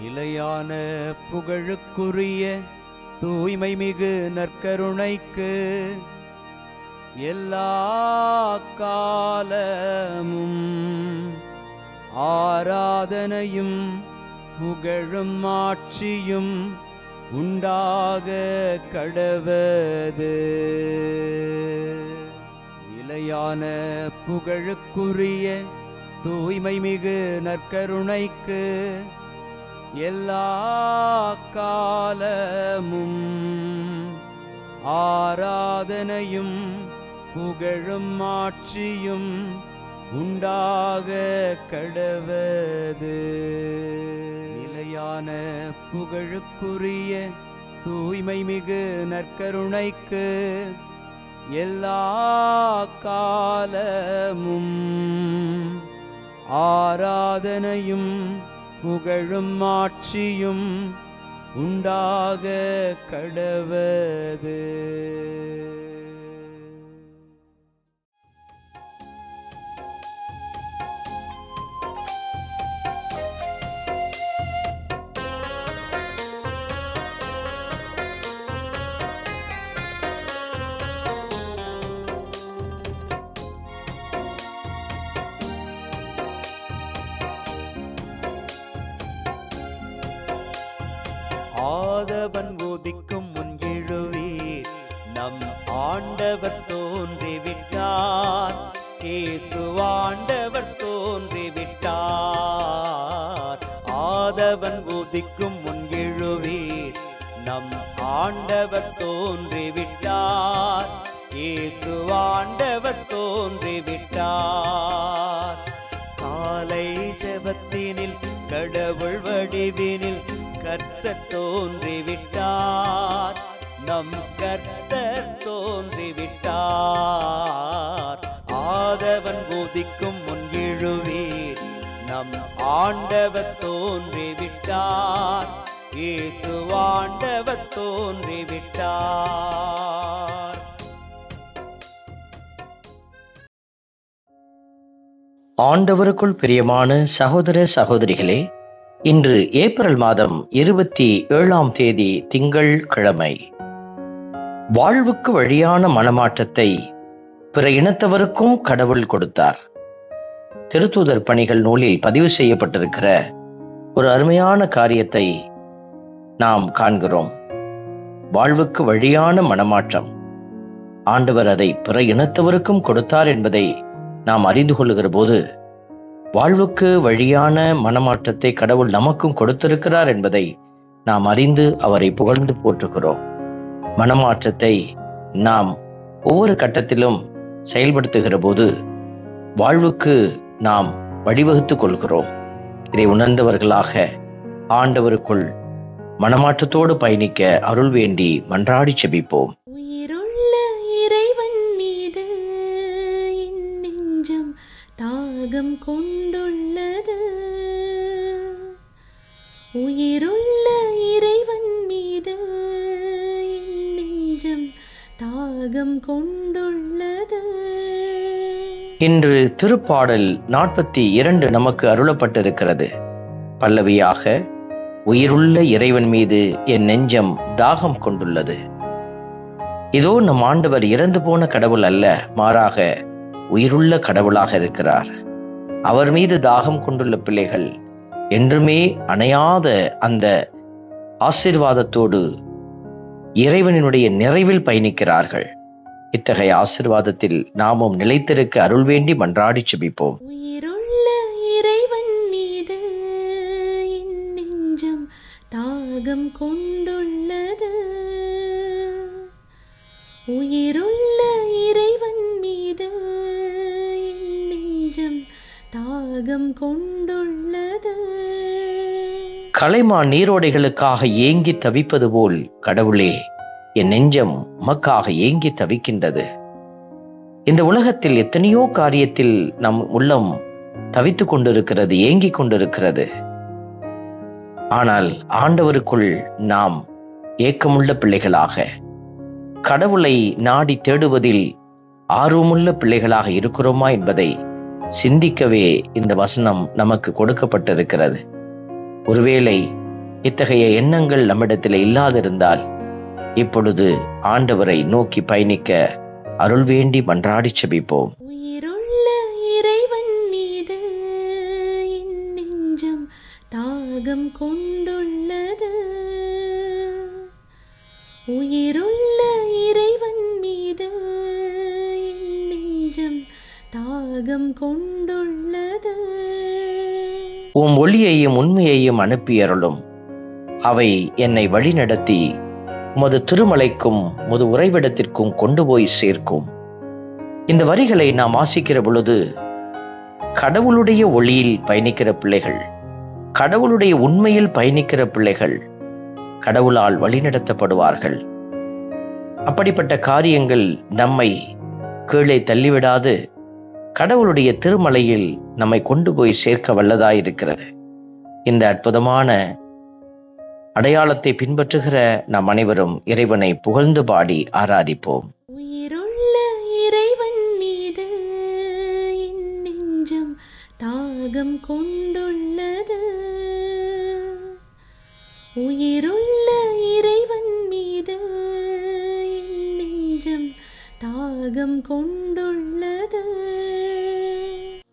நிலையான புகழுக்குரிய தூய்மை மிகு நற்கருணைக்கு எல்லா காலமும் ஆராதனையும் புகழும் ஆட்சியும் உண்டாக கடவது. நிலையான புகழுக்குரிய தூய்மை மிகு நற்கருணைக்கு எல்லா காலமும் ஆராதனையும் புகழும் ஆட்சியும் உண்டாக கடவது. நிலையான புகழுக்குரிய தூய்மை மிகு நற்கருணைக்கு எல்லா காலமும் ஆராதனையும் புகழும் ஆட்சியும் உண்டாக கடவது. ஆதவன் உதிக்கும் முன் எழுவீர், நம் ஆண்டவர் தோன்றிவிட்டார். இயேசு ஆண்டவர் தோன்றிவிட்டார். ஆதவன் உதிக்கும் முன் எழுவீர், நம் ஆண்டவர் தோன்றிவிட்டார். இயேசு ஆண்டவர் தோன்றிவிட்டார். காலை ஜெபத்தினில் கடவுள் வடிவினில் கர்த்தர் தோன்றிவிட்டார். நம் கர்த்தர் தோன்றிவிட்டார். ஆதவன் உதிக்கும் முன் எழுவீர், நம் ஆண்டவர் தோன்றிவிட்டார். இயேசு ஆண்டவர் தோன்றிவிட்டார். ஆண்டவருக்குள் பிரியமான சகோதர சகோதரிகளே, இன்று ஏப்ரல் மாதம் 27ஆம் தேதி திங்கள் கிழமை. வாழ்வுக்கு வழியான மனமாற்றத்தை பிற இனத்தவருக்கும் கடவுள் கொடுத்தார். திருத்தூதர் பணிகள் நூலில் பதிவு செய்யப்பட்டிருக்கிற ஒரு அருமையான காரியத்தை நாம் காண்கிறோம். வாழ்வுக்கு வழியான மனமாற்றம், ஆண்டவர் அதை பிற இனத்தவருக்கும் கொடுத்தார் என்பதை நாம் அறிந்து கொள்ளுகிற போது, வாழ்வுக்கு வழியான மனமாற்றத்தை கடவுள் நமக்கும் கொடுத்திருக்கிறார் என்பதை நாம் அறிந்து அவரை புகழ்ந்து போற்றுகிறோம். மனமாற்றத்தை நாம் ஒவ்வொரு கட்டத்திலும் செயல்படுத்துகிற போது வாழ்வுக்கு நாம் வழிவகுத்துக் கொள்கிறோம். இதை உணர்ந்தவர்களாக ஆண்டவருக்குள் மனமாற்றத்தோடு பயணிக்க அருள் வேண்டி மன்றாடி செபிப்போம். உயிருள்ள இறைவன் மீது என் நெஞ்சம் தாகம் கொண்டுள்ளது. உயிருள்ள இறைவன் மீது என் நெஞ்சம் தாகம் கொண்டுள்ளது. இன்று திருப்பாடல் 42 நமக்கு அருளப்பட்டிருக்கிறது. பல்லவியாக, உயிருள்ள இறைவன் மீது என் நெஞ்சம் தாகம் கொண்டுள்ளது. இதோ நம் ஆண்டவர் இறந்து போன கடவுள் அல்ல, மாறாக உயிருள்ள கடவுளாக இருக்கிறார். அவர் மீது தாகம் கொண்டுள்ள பிள்ளைகள் என்றுமே அணையாத அந்த ஆசீர்வாதத்தோடு இறைவனுடைய நிறைவில் பயணிக்கிறார்கள். இத்தகைய ஆசீர்வாதத்தில் நாமும் நிலைத்திருக்க அருள் வேண்டி மன்றாடி செபிப்போம். உயிருள்ள இறைவன் மீது என் நெஞ்சம் தாகம் கொண்டுள்ளது. உயிருள்ள இறைவன் மீது என் நெஞ்சம் தாகம் கொண்டுள்ளது. கலைமான் நீரோடைகளுக்காக ஏங்கி தவிப்பது போல் கடவுளே, என் நெஞ்சம் உமக்காக ஏங்கி தவிக்கின்றது. இந்த உலகத்தில் எத்தனையோ காரியத்தில் நம் உள்ளம் தவித்துக் கொண்டிருக்கிறது, ஏங்கிக் கொண்டிருக்கிறது. ஆனால் ஆண்டவருக்குள் நாம் ஏக்கமுள்ள பிள்ளைகளாக, கடவுளை நாடி தேடுவதில் ஆர்வமுள்ள பிள்ளைகளாக இருக்கிறோமா என்பதை சிந்திக்கவே இந்த வசனம் நமக்கு கொடுக்கப்பட்டிருக்கிறது. ஒருவேளை இத்தகைய எண்ணங்கள் நம்மிடத்தில் இல்லாதிருந்தால் இப்பொழுது ஆண்டவரை நோக்கி பயணிக்க அருள் வேண்டி மன்றாடி செபிப்போம். உயிருள்ள இறைவன் மீது என் நெஞ்சம் தாகம் கொண்டுள்ளது. உயிருள்ள இறைவன் மீது என் நெஞ்சம் தாகம் கொண்டுள்ளது. உம் ஒளியையும் உண்மையையும் அனுப்பியருளும். அவை என்னை வழிநடத்தி உமது திருமலைக்கும் உமது உறைவிடத்திற்கும் கொண்டு போய் சேர்க்கும். இந்த வரிகளை நாம் வாசிக்கிற பொழுது கடவுளுடைய ஒளியில் பயணிக்கிற பிள்ளைகள், கடவுளுடைய உண்மையில் பயணிக்கிற பிள்ளைகள் கடவுளால் வழிநடத்தப்படுவார்கள். அப்படிப்பட்ட காரியங்கள் நம்மை கீழே தள்ளிவிடாது கடவுளுடைய திருமலையில் நம்மை கொண்டு போய் சேர்க்க வல்லதாயிருக்கிறது. இந்த அற்புதமான அடையாளத்தை பின்பற்றுகிற நாம் அனைவரும் இறைவனை புகழ்ந்து பாடி ஆராதிப்போம். உயிருள்ள இறைவன் மீது என் நெஞ்சம் தாகம் கொண்டுள்ளது. உயிருள்ள இறைவன் மீது என் நெஞ்சம் தாகம் கொண்டுள்ளது.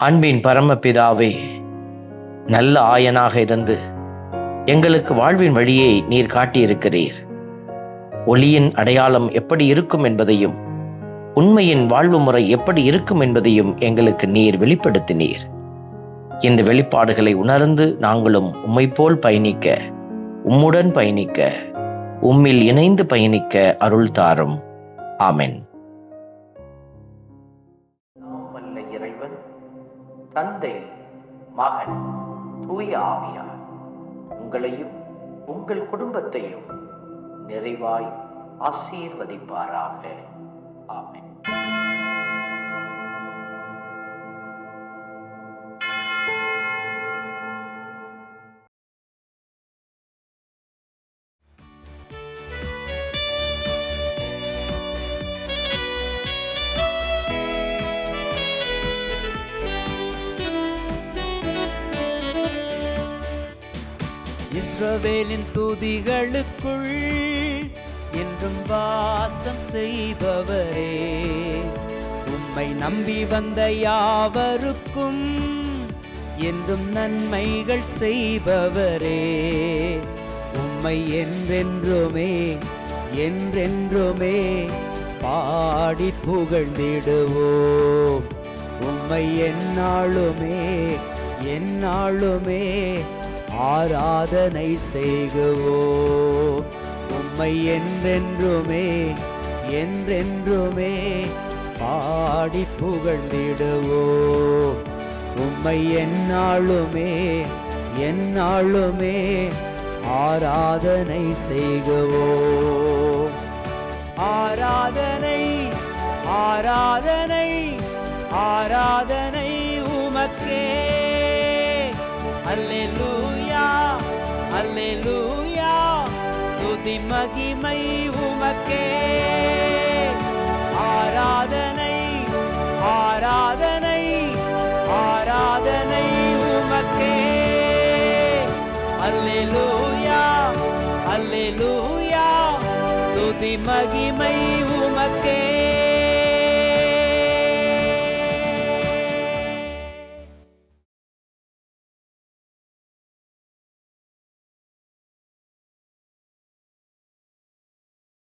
அன்பின் பரமபிதாவே, நல்ல ஆயனாக இருந்து எங்களுக்கு வாழ்வின் வழியை நீர் காட்டியிருக்கிறீர். ஒளியின் அடையாளம் எப்படி இருக்கும் என்பதையும் உண்மையின் வாழ்வு முறை எப்படி இருக்கும் என்பதையும் எங்களுக்கு நீர் வெளிப்படுத்தினீர். இந்த வெளிப்பாடுகளை உணர்ந்து நாங்களும் உம்மை போல் பயணிக்க, உம்முடன் பயணிக்க, உம்மில் இணைந்து பயணிக்க அருள் தாரும். ஆமென். வல்ல இறைவன் தந்தை, மகன், தூய ஆவியார் உங்களையும் உங்கள் குடும்பத்தையும் நிறைவாய் ஆசீர்வதிப்பாராக. ஆமென். இஸ்ரவேலின் துதிகளுக்குள் என்றும் வாசம் செய்பவரே, உம்மை நம்பி வந்த யாவருக்கும் என்றும் நன்மைகள் செய்பவரே, உம்மை என்றென்றுமே என்றென்றுமே பாடி புகழ்ந்திடுவோம். உம்மை எந்நாளுமே எந்நாளுமே ஆராதனை செய்குவோம். உம்மை என்றென்றுமே என்றென்றுமே பாடி புகழ்ந்திடுவோம். உம்மை எந்நாளுமே எந்நாளுமே ஆராதனை செய்குவோம். ஆராதனை ஆராதனை ஆராதனை உமக்கே. அல்லேலூயா அல்லேலூயா, துதி மகிமை உமக்கே. ஆராதனை ஆராதனை ஆராதனை உமக்கே. அல்லேலூயா அல்லேலூயா, துதி மகிமை